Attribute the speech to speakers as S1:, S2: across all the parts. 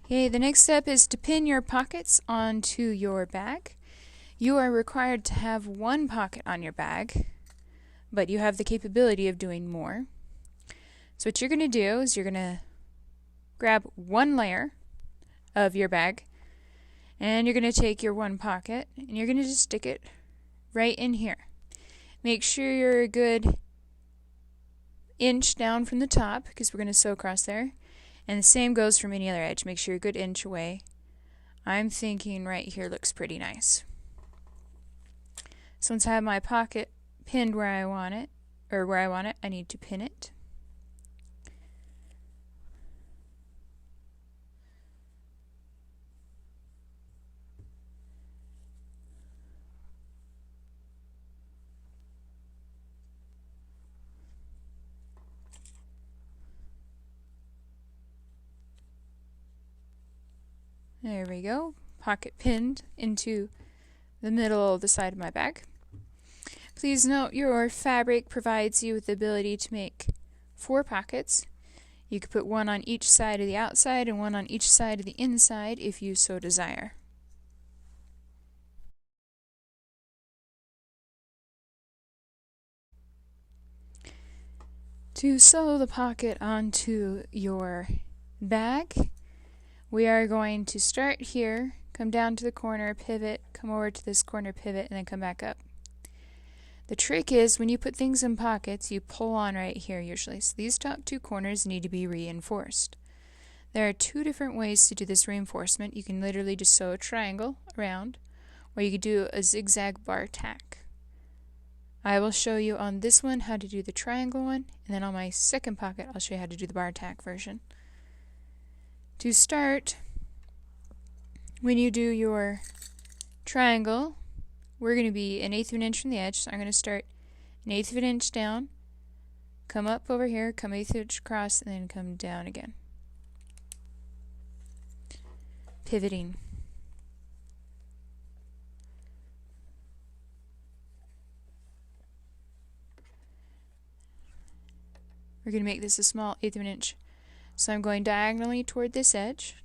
S1: Okay, the next step is to pin your pockets onto your bag. You are required to have one pocket on your bag, but you have the capability of doing more. So what you're going to do is you're going to grab one layer of your bag, and you're going to take your one pocket, and you're going to just stick it right in here. Make sure you're a good inch down from the top, because we're going to sew across there. And the same goes from any other edge. Make sure you're a good inch away. I'm thinking right here looks pretty nice. So once I have my pocket pinned where I want it, I need to pin it. There we go. Pocket pinned into the middle of the side of my bag. Please note your fabric provides you with the ability to make 4 pockets. You could put one on each side of the outside and one on each side of the inside if you so desire. To sew the pocket onto your bag, we are going to start here, come down to the corner, pivot, come over to this corner, pivot, and then come back up. The trick is when you put things in pockets, you pull on right here usually. So these top 2 corners need to be reinforced. There are 2 different ways to do this reinforcement. You can literally just sew a triangle around, or you could do a zigzag bar tack. I will show you on this one how to do the triangle one, and then on my second pocket I'll show you how to do the bar tack version. To start, when you do your triangle, we're going to be 1/8 of an inch from the edge, so I'm going to start 1/8 of an inch down, come up over here, come 1/8 inch across, and then come down again. Pivoting. We're going to make this a small 1/8 of an inch. So I'm going diagonally toward this edge.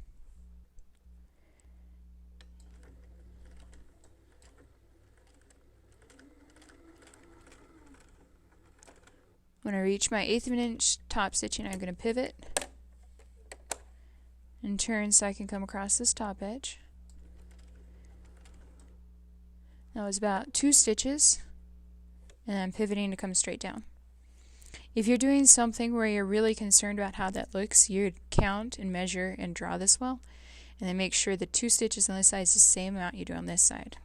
S1: When I reach my 1/8 of an inch top stitching, I'm going to pivot and turn so I can come across this top edge. That was about 2 stitches, and I'm pivoting to come straight down. If you're doing something where you're really concerned about how that looks, you'd count and measure and draw this well, and then make sure the 2 stitches on this side is the same amount you do on this side.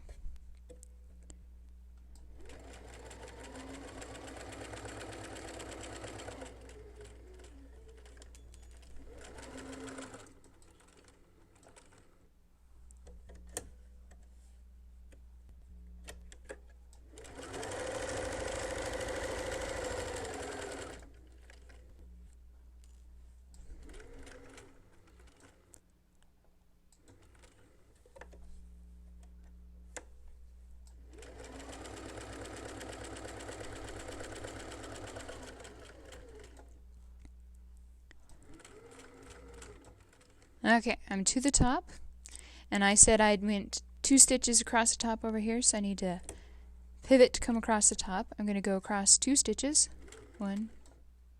S1: Okay, I'm to the top, and I said I'd went 2 stitches across the top over here, so I need to pivot to come across the top. I'm going to go across 2 stitches, 1,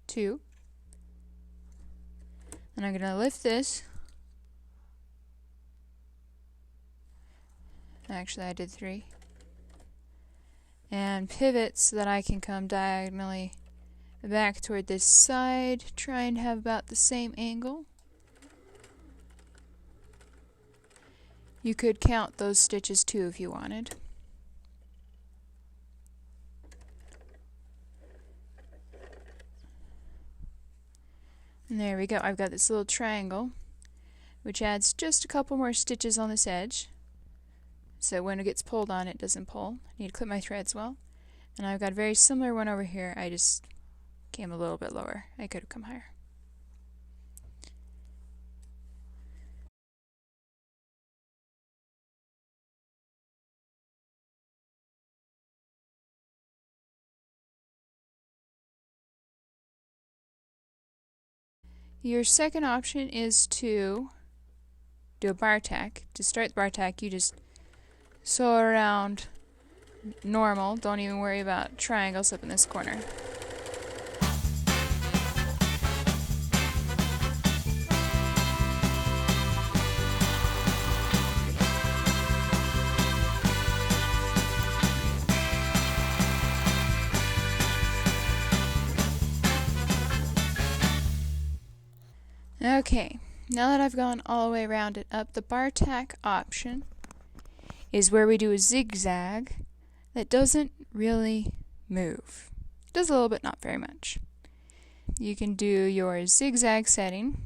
S1: 2, and I'm going to lift this. Actually, I did 3. And pivot so that I can come diagonally back toward this side, try and have about the same angle. You could count those stitches too if you wanted. And there we go. I've got this little triangle, which adds just a couple more stitches on this edge, so when it gets pulled on, it doesn't pull. I need to clip my threads well. And I've got a very similar one over here. I just came a little bit lower. I could have come higher. Your second option is to do a bar tack. To start the bar tack, you just sew around normal. Don't even worry about triangles up in this corner. Okay, now that I've gone all the way around it up, the bar tack option is where we do a zigzag that doesn't really move. It does a little bit, not very much. You can do your zigzag setting.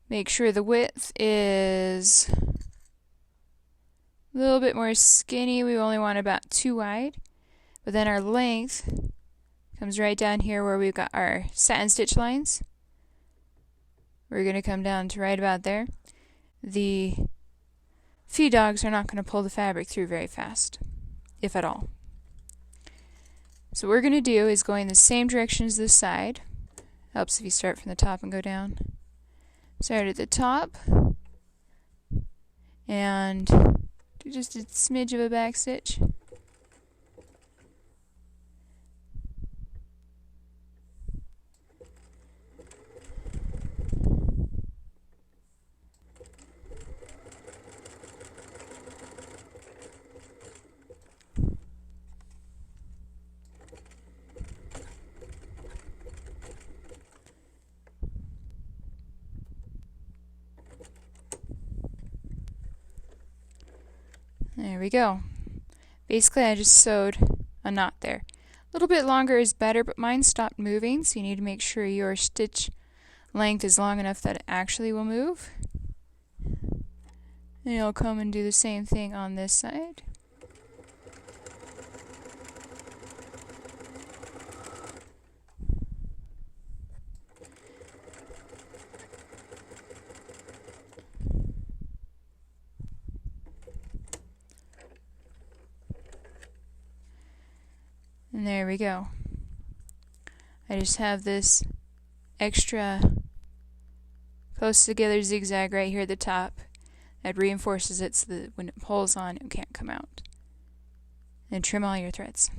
S1: Make sure the width is a little bit more skinny. We only want about 2 wide. But then our length comes right down here where we've got our satin stitch lines. We're going to come down to right about there. The feed dogs are not going to pull the fabric through very fast, if at all. So what we're going to do is go in the same direction as this side. Helps if you start from the top and go down. Start at the top and do just a smidge of a back stitch. There we go. Basically, I just sewed a knot there. A little bit longer is better, but mine stopped moving, so you need to make sure your stitch length is long enough that it actually will move. And you'll come and do the same thing on this side. And there we go. I just have this extra close together zigzag right here at the top that reinforces it so that when it pulls on, it can't come out. And trim all your threads.